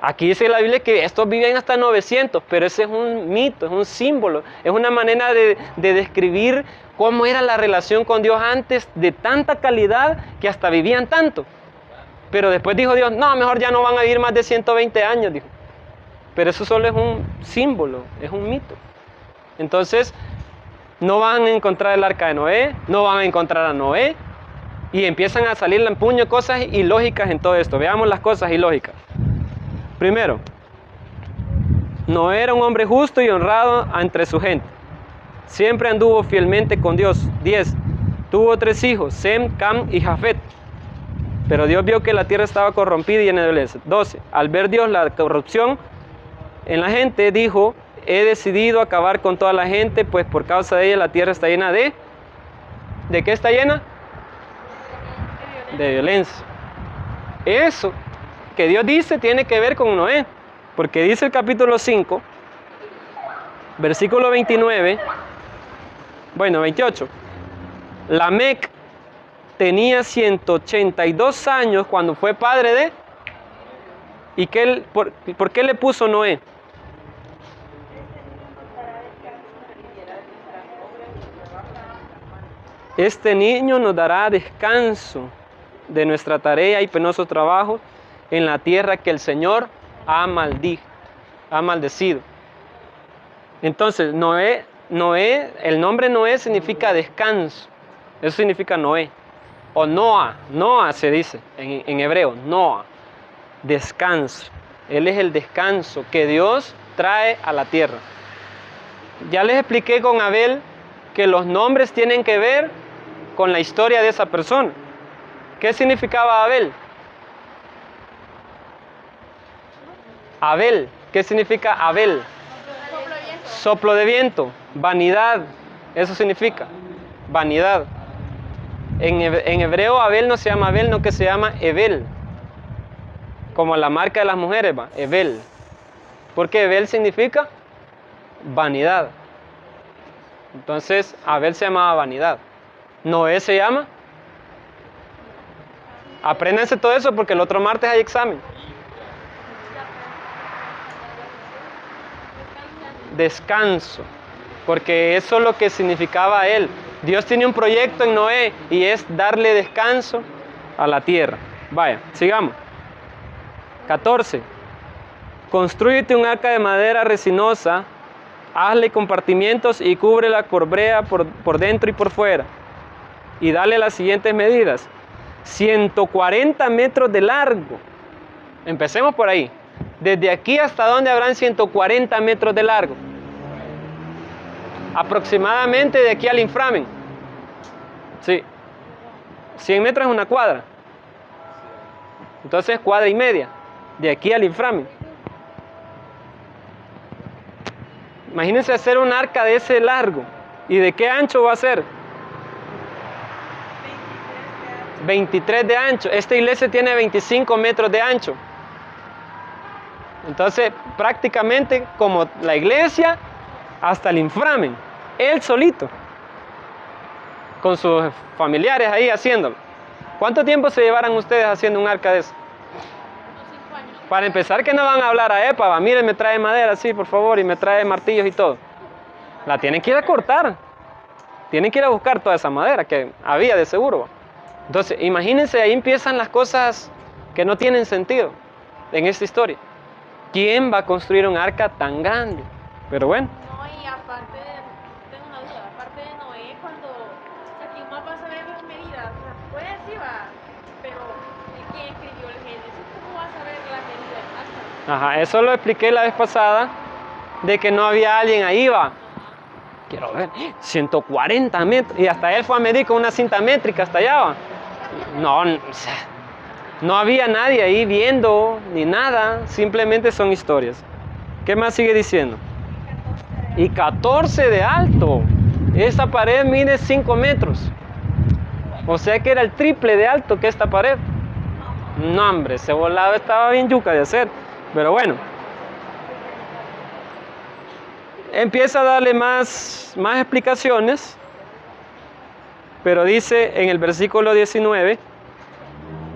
Aquí dice la Biblia que estos vivían hasta 900, pero ese es un mito, es un símbolo, es una manera de describir cómo era la relación con Dios antes de tanta calidad que hasta vivían tanto. Pero después dijo Dios, no, mejor ya no van a vivir más de 120 años, dijo. Pero eso solo es un símbolo, es un mito. Entonces, no van a encontrar el arca de Noé, no van a encontrar a Noé, y empiezan a salir en puño cosas ilógicas en todo esto. Veamos las cosas ilógicas. Primero, Noé era un hombre justo y honrado entre su gente. Siempre anduvo fielmente con Dios. 10. Tuvo 3 hijos, Sem, Cam y Jafet. Pero Dios vio que la tierra estaba corrompida y llena de violencia. 12. Al ver Dios la corrupción en la gente, dijo, he decidido acabar con toda la gente, pues por causa de ella la tierra está llena de... ¿De qué está llena? De violencia. Eso que Dios dice tiene que ver con Noé, porque dice el capítulo 5, versículo 29, bueno, 28, Lamec tenía 182 años cuando fue padre de... ¿Y por qué le puso Noé? Este niño nos dará descanso de nuestra tarea y penoso trabajo en la tierra que el Señor ha maldecido. Entonces, Noé, el nombre Noé significa descanso. Eso significa Noé. O Noah se dice en hebreo, Noah. Descanso. Él es el descanso que Dios trae a la tierra. Ya les expliqué con Abel que los nombres tienen que ver con la historia de esa persona. ¿Qué significaba Abel? Abel, ¿qué significa Abel? Soplo de viento, vanidad, eso significa, vanidad. En hebreo Abel no se llama Abel, no que se llama Ebel, como la marca de las mujeres, va, Ebel. Porque Ebel significa vanidad. Entonces Abel se llamaba vanidad. Noé se llama. Apréndanse todo eso porque el otro martes hay examen. Descanso, porque eso es lo que significaba él. Dios tiene un proyecto en Noé y es darle descanso a la tierra. Vaya, sigamos. 14. Constrúyete un arca de madera resinosa, hazle compartimientos y cúbrela por brea por dentro y por fuera. Y dale las siguientes medidas: 140 metros de largo. Empecemos por ahí. Desde aquí hasta donde habrán 140 metros de largo. Aproximadamente de aquí al inframen. Sí. 100 metros es una cuadra. Entonces cuadra y media. De aquí al inframen. Imagínense hacer un arca de ese largo. ¿Y de qué ancho va a ser? 23 de ancho. Esta iglesia tiene 25 metros de ancho. Entonces, prácticamente como la iglesia, hasta el inframen, él solito, con sus familiares ahí haciéndolo. ¿Cuánto tiempo se llevarán ustedes haciendo un arca de eso? Unos 5 años. Para empezar, que no van a hablar a EPA, miren, me trae madera, sí, por favor, y me trae martillos y todo. La tienen que ir a cortar. Tienen que ir a buscar toda esa madera que había de seguro. Entonces, imagínense, ahí empiezan las cosas que no tienen sentido en esta historia. ¿Quién va a construir un arca tan grande? Pero bueno. No, y aparte, tengo una duda, aparte de Noé, cuando, o sea, ¿quién más va a saber las medidas? O sea, puede sí va, pero ¿quién escribió el Génesis? ¿Cómo va a saber las medidas exactas? Ajá, eso lo expliqué la vez pasada, de que no había alguien ahí, va. Quiero ver, 140 metros, y hasta él fue a medir con una cinta métrica hasta allá, va. No, o sea, no había nadie ahí viendo, ni nada, simplemente son historias. ¿Qué más sigue diciendo? Y 14 de alto. Esta pared mide 5 metros. O sea que era el triple de alto que esta pared. No, hombre, ese volado estaba bien yuca de hacer. Pero bueno. Empieza a darle más explicaciones. Pero dice en el versículo 19: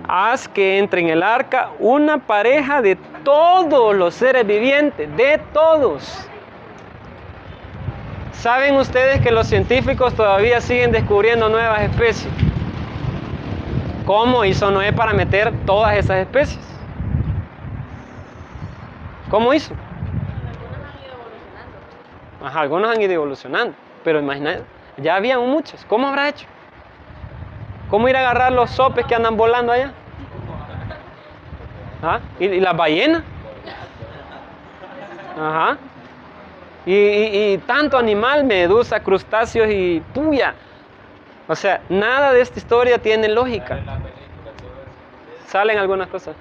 haz que entre en el arca una pareja de todos los seres vivientes, de todos. ¿Saben ustedes que los científicos todavía siguen descubriendo nuevas especies? ¿Cómo hizo Noé para meter todas esas especies? ¿Cómo hizo? Algunos han ido evolucionando. Ajá, algunos han ido evolucionando, pero imagínate, ya habían muchos. ¿Cómo habrá hecho? ¿Cómo ir a agarrar los sopes que andan volando allá? ¿Ah? ¿Y las ballenas? Ajá. Y tanto animal, medusa, crustáceos y puya. O sea, nada de esta historia tiene lógica. Salen algunas cosas.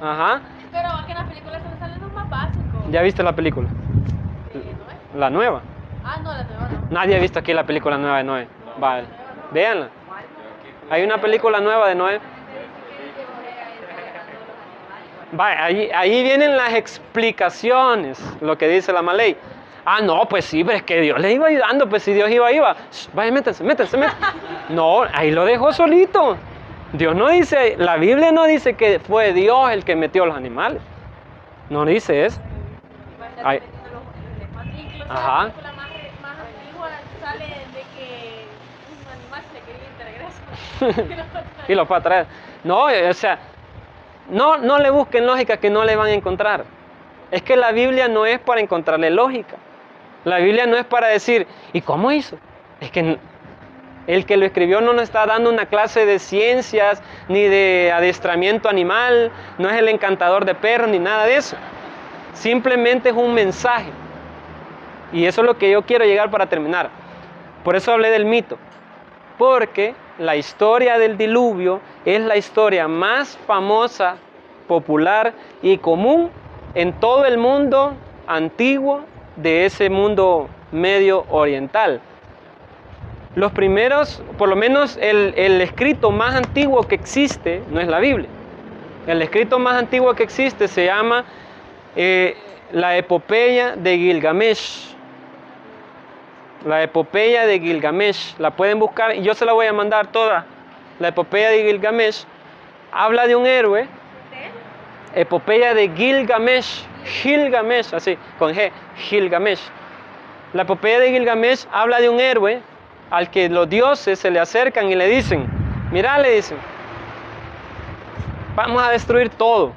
Ajá. Pero que en las películas se salen los más básicos. ¿Ya viste la película? ¿Noé? La nueva. Ah, no, la nueva no. Nadie ha visto aquí la película nueva de Noé. Vale. Véanla. Hay una película nueva de Noé. Vaya, ahí vienen las explicaciones, lo que dice la Maley. Ah, no, pues sí, pero es que Dios le iba ayudando, pues si Dios iba. Vaya, métanse. No, ahí lo dejó solito. Dios no dice, la Biblia no dice que fue Dios el que metió los animales. No dice eso. Ay. Incluso Ajá. la película más antigua sale de que un animal se le quería ir de regreso. Y lo fue a traer. No, o sea, no le busquen lógica que no le van a encontrar. Es que la Biblia no es para encontrarle lógica. La Biblia no es para decir, ¿y cómo hizo? Es que el que lo escribió no nos está dando una clase de ciencias, ni de adiestramiento animal, no es el encantador de perros, ni nada de eso. Simplemente es un mensaje. Y eso es lo que yo quiero llegar para terminar. Por eso hablé del mito. Porque la historia del diluvio es la historia más famosa, popular y común en todo el mundo antiguo de ese mundo medio oriental. Los primeros, por lo menos el escrito más antiguo que existe, no es la Biblia. El escrito más antiguo que existe se llama la epopeya de Gilgamesh. La epopeya de Gilgamesh, la pueden buscar y yo se la voy a mandar toda. La epopeya de Gilgamesh habla de un héroe. Epopeya de Gilgamesh, Gilgamesh, así, con G, Gilgamesh. La epopeya de Gilgamesh habla de un héroe al que los dioses se le acercan y le dicen, mira, le dicen, vamos a destruir todo.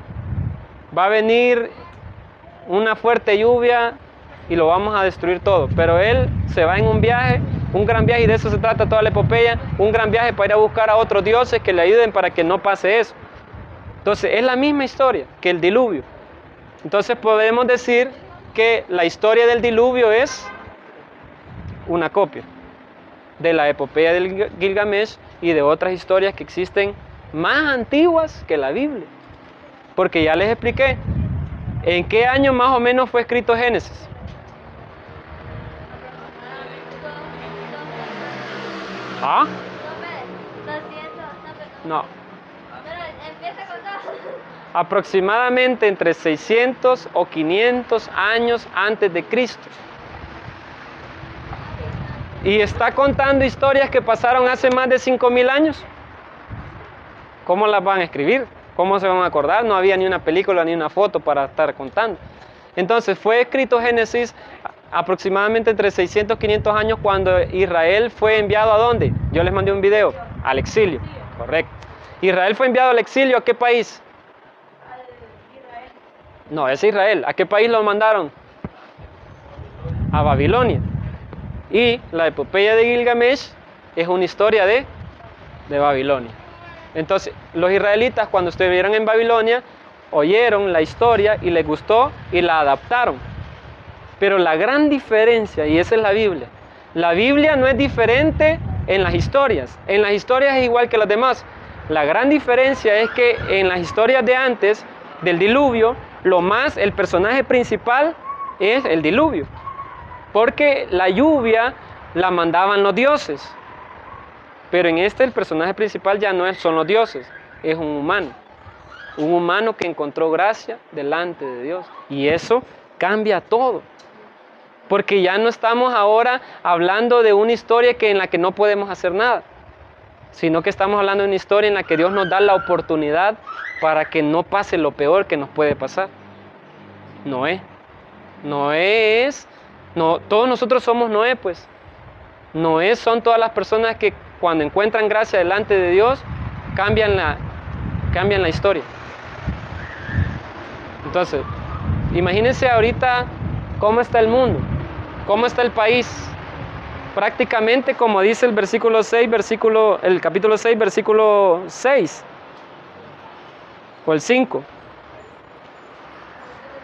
Va a venir una fuerte lluvia y lo vamos a destruir todo. Pero él se va en un viaje, un gran viaje, y de eso se trata toda la epopeya, un gran viaje para ir a buscar a otros dioses que le ayuden para que no pase eso. Entonces es la misma historia que el diluvio. Entonces podemos decir que la historia del diluvio es una copia de la epopeya del Gilgamesh y de otras historias que existen más antiguas que la Biblia. Porque ya les expliqué en qué año más o menos fue escrito Génesis. ¿Ah? No. Pero empieza con dos. aproximadamente entre 600 o 500 años antes de Cristo. Y está contando historias que pasaron hace más de 5.000 años. ¿Cómo las van a escribir? ¿Cómo se van a acordar? No había ni una película ni una foto para estar contando. Entonces fue escrito Génesis aproximadamente entre 600 y 500 años cuando Israel fue enviado ¿a dónde? Yo les mandé un video, al exilio. Correcto. Israel fue enviado al exilio, ¿a qué país? No, es Israel. ¿A qué país lo mandaron? A Babilonia. Y la epopeya de Gilgamesh es una historia de Babilonia. Entonces, los israelitas cuando estuvieron en Babilonia, oyeron la historia y les gustó y la adaptaron. Pero la gran diferencia, y esa es la Biblia no es diferente en las historias. En las historias es igual que las demás. La gran diferencia es que en las historias de antes, del diluvio, el personaje principal es el diluvio. Porque la lluvia la mandaban los dioses. Pero en el personaje principal ya no son los dioses, es un humano. Un humano que encontró gracia delante de Dios. Y eso cambia todo. Porque ya no estamos ahora hablando de una historia en la que no podemos hacer nada. Sino que estamos hablando de una historia en la que Dios nos da la oportunidad para que no pase lo peor que nos puede pasar. Noé. Todos nosotros somos Noé, pues. Noé son todas las personas que cuando encuentran gracia delante de Dios, cambian la historia. Entonces, imagínense ahorita cómo está el mundo, cómo está el país. Prácticamente como dice el capítulo 6, versículo 6, o el 5.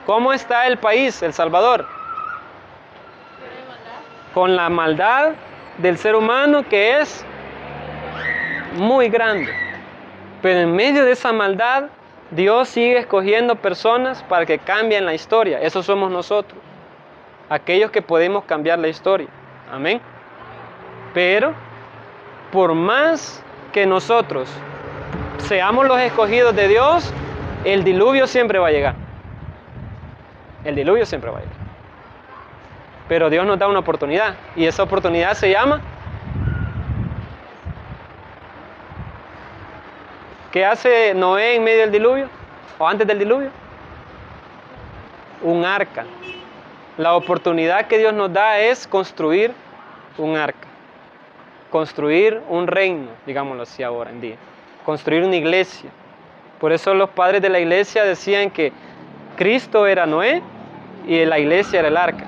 ¿Cómo está el país, El Salvador? Con la maldad del ser humano que es muy grande. Pero en medio de esa maldad, Dios sigue escogiendo personas para que cambien la historia. Eso somos nosotros, aquellos que podemos cambiar la historia. Amén. Pero por más que nosotros seamos los escogidos de Dios, el diluvio siempre va a llegar. El diluvio siempre va a llegar. Pero Dios nos da una oportunidad. Y esa oportunidad se llama... ¿Qué hace Noé en medio del diluvio? ¿O antes del diluvio? Un arca. La oportunidad que Dios nos da es construir un arca. Construir un reino, digámoslo así ahora en día. Construir una iglesia. Por eso los padres de la iglesia decían que Cristo era Noé y la iglesia era el arca.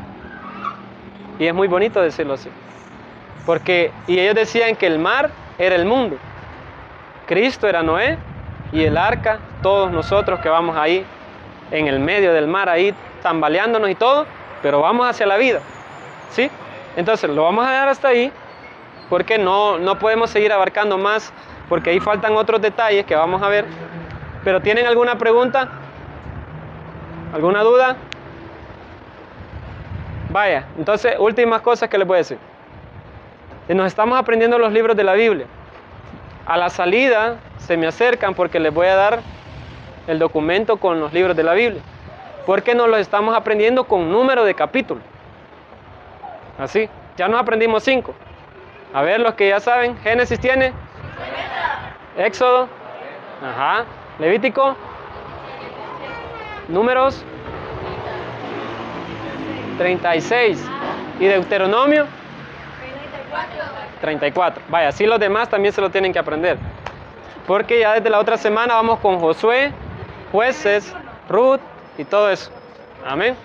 Y es muy bonito decirlo así. Y ellos decían que el mar era el mundo. Cristo era Noé y el arca, todos nosotros que vamos ahí en el medio del mar, ahí tambaleándonos y todo, pero vamos hacia la vida. ¿Sí? Entonces lo vamos a dejar hasta ahí porque no podemos seguir abarcando más porque ahí faltan otros detalles que vamos a ver. Pero ¿tienen alguna pregunta? ¿Alguna duda? Vaya, entonces últimas cosas que les voy a decir. Nos estamos aprendiendo los libros de la Biblia. A la salida se me acercan porque les voy a dar el documento con los libros de la Biblia. Porque nos los estamos aprendiendo con número de capítulos. Así, ya nos aprendimos 5. A ver, los que ya saben, Génesis tiene. Éxodo. Ajá. Levítico. Números. 36. ¿Y Deuteronomio? 34. Vaya, así los demás también se lo tienen que aprender. Porque ya desde la otra semana vamos con Josué, Jueces, Ruth y todo eso. Amén.